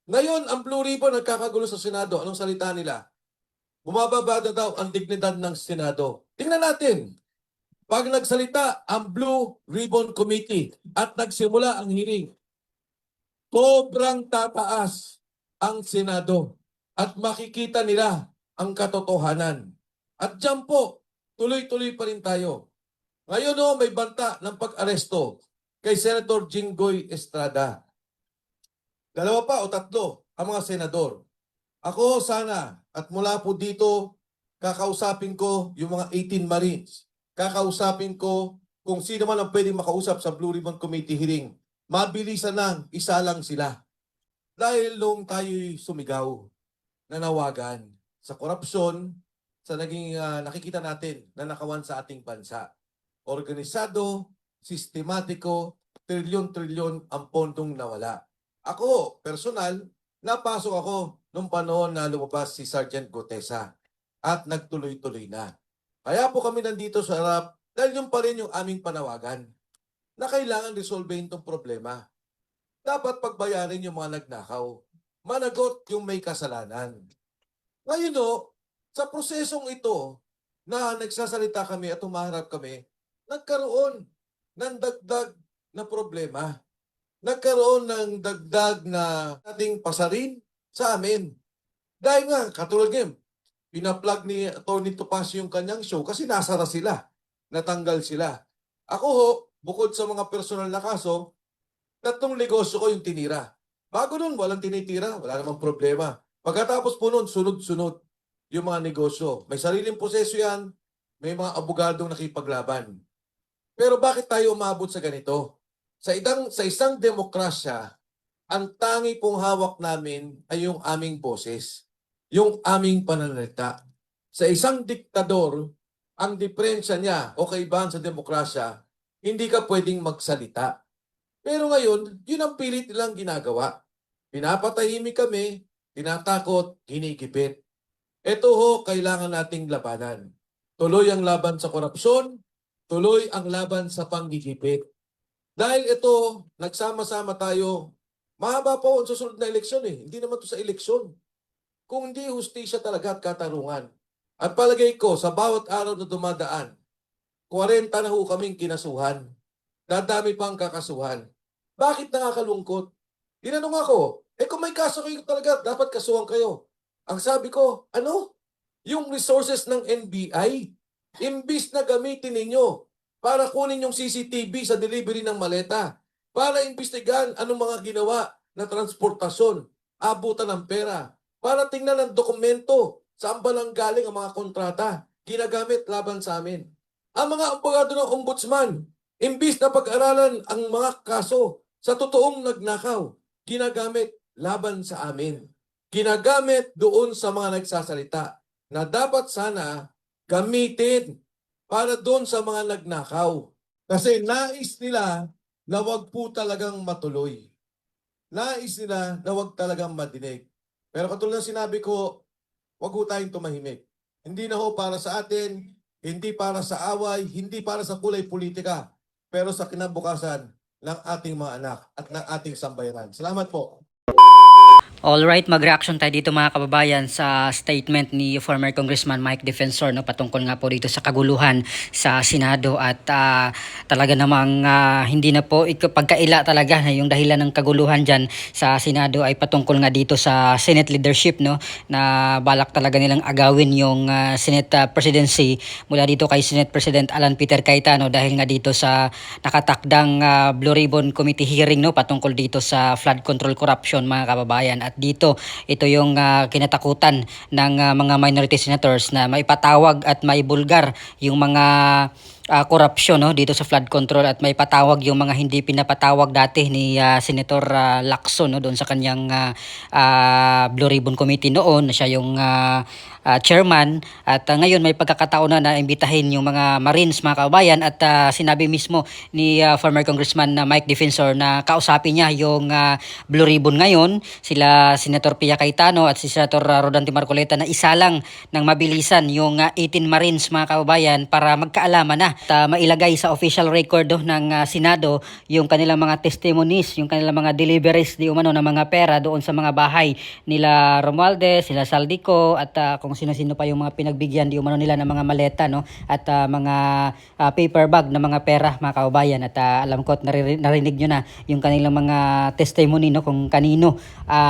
Ngayon, ang Blue Ribbon nagkakagulo sa Senado. Anong salita nila? Bumababa na daw ang dignidad ng Senado. Tingnan natin. Pag nagsalita ang Blue Ribbon Committee at nagsimula ang hearing, sobrang tataas ang Senado at makikita nila ang katotohanan. At dyan po, tuloy-tuloy pa rin tayo. Ngayon may banta ng pag-aresto kay Senator Jinggoy Estrada. Dalawa pa o tatlo ang mga senador. Ako sana at mula po dito, kakausapin ko yung mga 18 Marines. Kakausapin ko kung sino man ang pwedeng makausap sa Blue Ribbon Committee hearing. Mabilisan lang, isa lang sila. Dahil nung tayo'y sumigaw, nanawagan sa korupsyon, sa naging nakikita natin na nakawan sa ating bansa. Organisado, sistematiko, trilyon-trilyon ang pondong nawala. Ako, personal, napasok ako nung panahon na lumabas si Sergeant Gutesa at nagtuloy-tuloy na. Kaya po kami nandito sa harap dahil yung pa rin yung aming panawagan na kailangan resolvehin itong problema. Dapat pagbayarin yung mga nagnakaw. Managot yung may kasalanan. Ngayon sa prosesong ito na nagsasalita kami at humaharap kami, nagkaroon ng dagdag na problema. Nagkaroon ng dagdag na ating pasarin sa amin. Dahil nga, katulad ngayon, pinaplug ni Atty. Topacio yung kanyang show kasi nasara sila. Natanggal sila. Ako bukod sa mga personal na kaso, 3 negosyo ko yung tinira. Bago nun, walang tinitira. Wala namang problema. Pagkatapos po nun, sunod-sunod yung mga negosyo. May sariling proseso yan. May mga abogadong nakipaglaban. Pero bakit tayo umabot sa ganito? Sa isang demokrasya, ang tangi pong hawak namin ay yung aming boses, yung aming pananalita. Sa isang diktador, ang diferensya niya o kaibahan sa demokrasya, hindi ka pwedeng magsalita. Pero ngayon, yun ang pilit nilang ginagawa. Pinapatahimik kami, tinatakot, ginikipit. Ito kailangan nating labanan. Tuloy ang laban sa korupsyon, tuloy ang laban sa panggigipit. Dahil ito, nagsama-sama tayo, mahaba po ang susunod na eleksyon Hindi naman ito sa eleksyon. Kung hindi hustisya talaga at katarungan. At palagay ko, sa bawat araw na dumadaan, 40 na kaming kinasuhan. Dadami pang kakasuhan. Bakit nakakalungkot? Tinanong ako, kung may kaso kayo talaga, dapat kasuhan kayo. Ang sabi ko, yung resources ng NBI, imbis na gamitin ninyo para kunin yung CCTV sa delivery ng maleta, para imbestigahan anong mga ginawa na transportasyon, abutan ng pera, para tingnan ang dokumento, saan ba nang galing ang mga kontrata, ginagamit laban sa amin. Ang mga abogado ng ombudsman, imbis na pag-aralan ang mga kaso sa totoong nagnakaw, ginagamit laban sa amin. Ginagamit doon sa mga nagsasalita na dapat sana gamitin para doon sa mga nagnakaw. Kasi nais nila na wag po talagang matuloy. Nais nila na wag talagang madinig. Pero katulad ng sinabi ko, wag po tayong tumahimik. Hindi na para sa atin, hindi para sa away, hindi para sa kulay politika, pero sa kinabukasan ng ating mga anak at ng ating sambayanan. Salamat po. Alright, mag-reaction tayo dito mga kababayan sa statement ni former Congressman Mike Defensor patungkol nga po dito sa kaguluhan sa Senado at talaga namang hindi na po pagkaila talaga na yung dahilan ng kaguluhan dyan sa Senado ay patungkol nga dito sa Senate leadership na balak talaga nilang agawin yung Senate presidency mula dito kay Senate President Alan Peter Cayetano dahil nga dito sa nakatakdang Blue Ribbon Committee hearing patungkol dito sa flood control corruption mga kababayan. At dito, ito yung kinatakutan ng mga minority senators na maipatawag at maibulgar yung mga korupsyon dito sa flood control at maipatawag yung mga hindi pinapatawag dati ni Senator Lacson doon sa kanyang Blue Ribbon Committee noon na siya yung chairman at ngayon may pagkakataon na imbitahin yung mga Marines mga kababayan at sinabi mismo ni former Congressman Mike Defensor na kausapin niya yung Blue Ribbon ngayon, sila Senator Pia Cayetano at si Senator Rodante Marcoleta na isa lang ng mabilisan yung 18 Marines mga kababayan para magkaalaman na at mailagay sa official record ng Senado yung kanilang mga testimonies, yung kanilang mga deliveries di umano ng mga pera doon sa mga bahay nila Romualdez, sila Saldico at kung sino-sino pa yung mga pinagbigyan di umano nila ng mga maleta no at mga paper bag na mga pera mga kababayan at alam ko at narinig nyo na yung kanilang mga testimony no kung kanino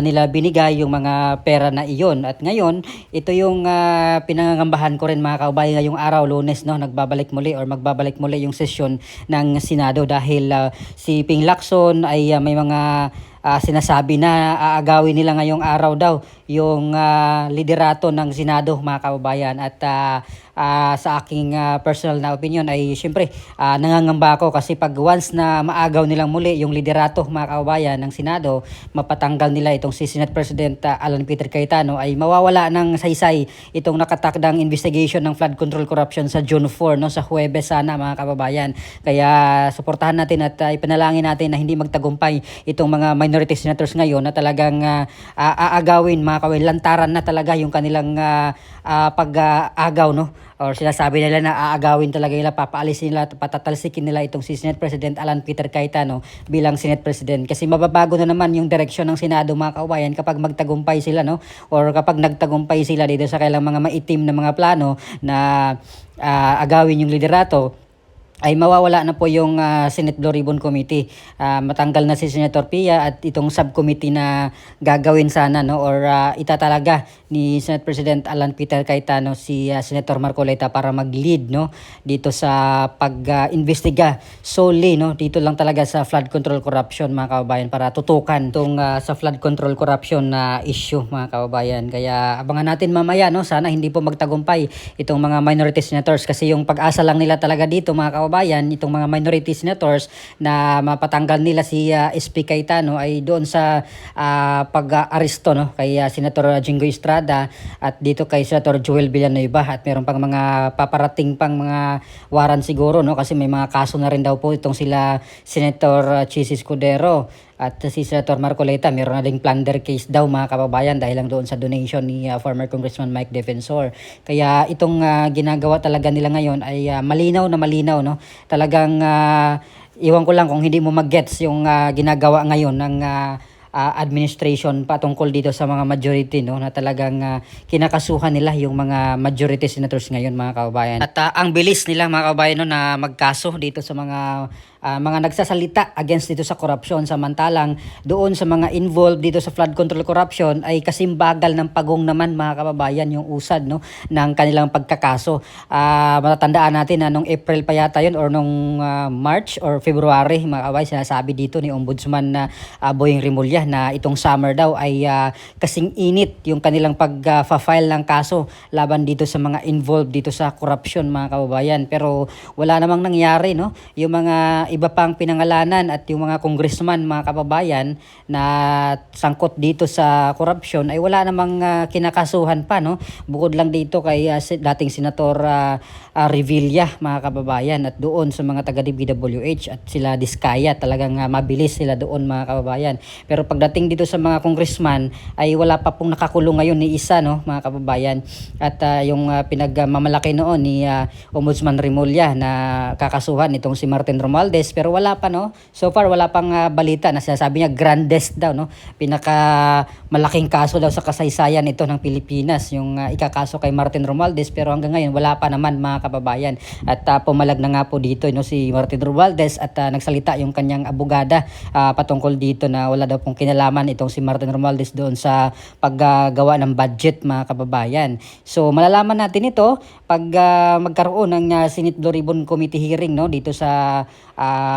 nila binigay yung mga pera na iyon at ngayon ito yung pinangangambahan ko rin mga kababayan ngayong araw Lunes no nagbabalik muli or magbabalik muli yung sesyon ng Senado dahil si Ping Lacson ay may mga sinasabi na aagawin nila ngayong araw daw yung liderato ng Senado mga kababayan at sa aking personal na opinion ay syempre nangangamba ako kasi pag once na maagaw nilang muli yung liderato mga kababayan ng Senado, mapatanggal nila itong si Senate President Alan Peter Cayetano ay mawawala ng saysay itong nakatakdang investigation ng flood control corruption sa June 4 no sa Huwebes sana mga kababayan. Kaya suportahan natin at ipanalangin natin na hindi magtagumpay itong mga minority senators ngayon na talagang aagawin mga kababayan, lantaran na talaga yung kanilang pag-agaw no or sinasabi nila na aagawin talaga nila, papaalisin nila, patatalsikin nila itong si Senate President Alan Peter Cayetano bilang Senate President kasi mababago na naman yung direksyon ng Senado mga kababayan kapag magtagumpay sila no or kapag nagtagumpay sila dito sa kailang mga maitim na mga plano na agawin yung liderato ay mawawala na po yung Senate Blue Ribbon Committee. Matanggal na si Senator Pia at itong subcommittee na gagawin sana no or itatalaga ni Senate President Alan Peter Cayetano si Senator Marcoleta para mag-lead no dito sa pag-imbestiga solely no dito lang talaga sa flood control corruption mga kababayan para tutukan tong sa flood control corruption na issue mga kababayan. Kaya abangan natin mamaya no sana hindi po magtagumpay itong mga minority senators kasi yung pag-asa lang nila talaga dito mga kababayan itong mga minority senators na mapatanggal nila si SP Cayetano ay doon sa pag-aresto no kay Senator Jingoy Estrada at dito kay Senator Joel Villanueva at meron pang mga paparating pang mga waran siguro no kasi may mga kaso na rin daw po itong sila Senator Chis Escudero at si Senator Marcoleta meron na ding plunder case daw mga kababayan dahil lang doon sa donation ni former Congressman Mike Defensor. Kaya itong ginagawa talaga nila ngayon ay malinaw no. Talagang iwan ko lang kung hindi mo mag-gets yung ginagawa ngayon ng administration patungkol dito sa mga majority no na talagang kinakasuhan nila yung mga majority senators ngayon mga kababayan. At ang bilis nila mga kababayan no na magkaso dito sa mga nagsasalita against dito sa corruption samantalang doon sa mga involved dito sa flood control corruption ay kasimbagal ng pagong naman mga kababayan yung usad no ng kanilang pagkakaso. Matatandaan natin na nung April pa yata yun or nung March or February mga kababayan sinasabi dito ni Ombudsman na Boying Rimulya na itong summer daw ay kasing init yung kanilang pag-file ng kaso laban dito sa mga involved dito sa corruption mga kababayan pero wala namang nangyari no yung mga iba pang pinangalanan at yung mga congressman mga kababayan na sangkot dito sa corruption ay wala namang kinakasuhan pa no bukod lang dito kay dating Senator Revilla mga kababayan at doon sa mga taga DPWH at sila Diskaya talagang mabilis sila doon mga kababayan pero pagdating dito sa mga congressman ay wala pa pong nakakulong ngayon ni isa no mga kababayan at yung pinagmamalaki noon ni Ombudsman Rimulya na kakasuhan itong si Martin Romualdez pero wala pa no so far wala pang balita na sinasabi niya grandest daw no pinaka malaking kaso daw sa kasaysayan ito ng Pilipinas yung ikakaso kay Martin Romualdez pero hanggang ngayon wala pa naman mga kababayan at pumalag na nga po dito no si Martin Romualdez at nagsalita yung kanyang abogada patungkol dito na wala daw pong kinalaman itong si Martin Romualdez doon sa paggawa ng budget mga kababayan. So malalaman natin ito pag magkaroon ng Senate Blue Ribbon Committee hearing no dito sa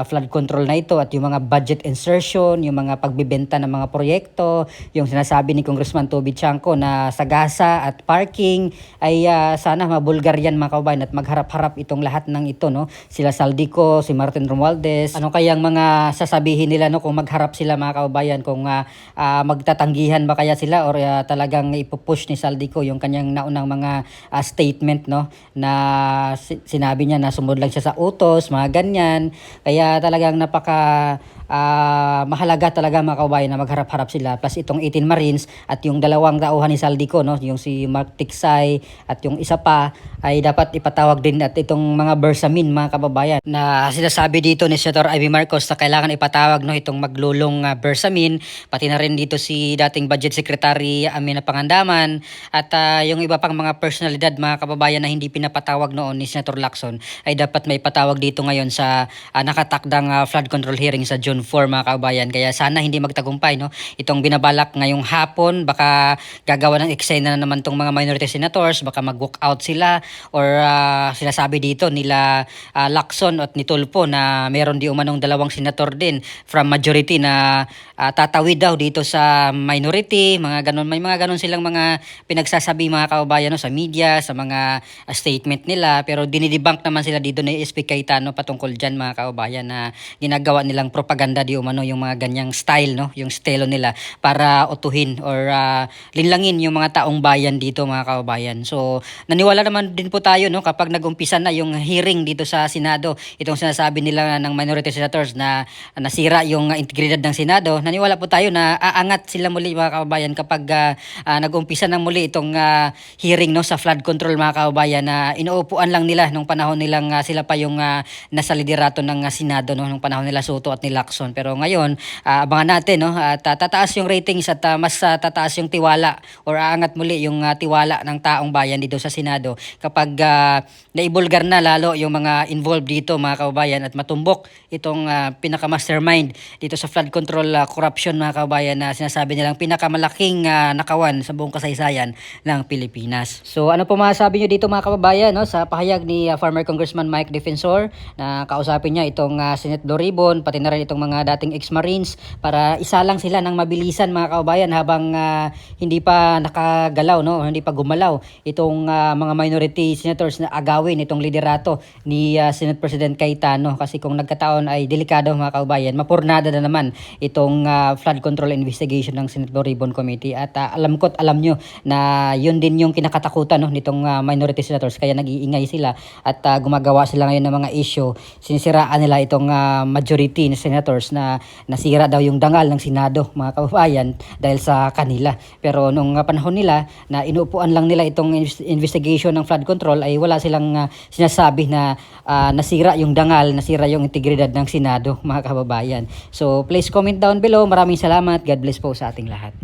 flood control na ito at yung mga budget insertion, yung mga pagbibenta ng mga proyekto, yung sinasabi ni Congressman Toby Chanco na sagasa at parking ay sana mabulgar yan mga kababayan at magharap-harap itong lahat ng ito, no? Sila Saldico, si Martin Romualdez, ano kayang mga sasabihin nila, no, kung magharap sila mga kababayan, kung magtatanggihan ba kaya sila or talagang ipupush ni Saldico yung kanyang naunang mga statement, no, na sinabi niya na sumunod lang siya sa utos, mga ganyan. Kaya talagang napaka mahalaga talaga mga kababayan na magharap-harap sila, plus itong 18 Marines at yung dalawang tauhan ni Saldico, no, yung si Mark Tiksay at yung isa pa ay dapat ipatawag din at itong mga Bersamin mga kababayan na sinasabi dito ni Senator Ivy Marcos na kailangan ipatawag, no, itong maglulong Bersamin, pati na rin dito si dating Budget Secretary Amina Pangandaman at yung iba pang mga personalidad mga kababayan na hindi pinapatawag noon ni Senator Lacson ay dapat may patawag dito ngayon sa nakatakdang flood control hearing sa June 4 mga kababayan. Kaya sana hindi magtagumpay, no, itong binabalak ngayong hapon. Baka gagawa ng eksena na naman tong mga minority senators, baka mag-walk out sila or sinasabi dito nila Lacson at ni Tulfo na meron di umanong dalawang senator din from majority na tatawid daw dito sa minority, mga ganun. May mga ganun silang mga pinagsasabi mga kababayan, no, sa media, sa mga statement nila, pero dinidebunk naman sila dito ni SP Cayetano patungkol dyan mga kababayan na ginagawa nilang propaganda di umano yung mga ganyang style, no, yung estilo nila para utuhin or linlangin yung mga taong bayan dito mga kababayan. So naniwala naman din po tayo, no, kapag nag-umpisa na yung hearing dito sa Senado, itong sinasabi nila ng minority senators na nasira yung integridad ng Senado, naniwala po tayo na aangat sila muli mga kababayan kapag nag-umpisa na muli itong hearing, no, sa flood control mga kababayan na inuupuan lang nila nung panahon nilang sila pa yung nasa liderato ng Senado, no, nung panahon nila Soto at ni Lacson. Pero ngayon abangan natin, no, at tataas yung ratings at mas tataas yung tiwala or aangat muli yung tiwala ng taong bayan dito sa Senado kapag naibulgar na lalo yung mga involved dito mga kababayan at matumbok itong pinaka-mastermind dito sa flood control corruption mga kababayan na sinasabi nilang pinakamalaking nakawan sa buong kasaysayan ng Pilipinas. So ano po masasabi nyo dito mga kababayan, no, sa pahayag ni former Congressman Mike Defensor na kausapin niya itong Senate Doribon, pati na rin itong mga dating ex-Marines para isalang sila ng mabilisan mga kababayan habang hindi pa nakagalaw, no, hindi pa gumalaw itong mga minority senators na agawin itong liderato ni Senate President Cayetano, kasi kung nagkataon ay delikado mga kababayan, mapurnada na naman itong flood control investigation ng Senate Doribon Committee at alam nyo na yun din yung kinakatakutan, no, nitong minority senators, kaya nag-iingay sila at gumagawa sila ngayon ng mga issue, sinisiraan nila itong majority na senators na nasira daw yung dangal ng Senado mga kababayan dahil sa kanila. Pero nung panahon nila na inuupuan lang nila itong investigation ng flood control ay wala silang sinasabi na nasira yung dangal, nasira yung integridad ng Senado mga kababayan. So please comment down below. Maraming salamat. God bless po sa ating lahat.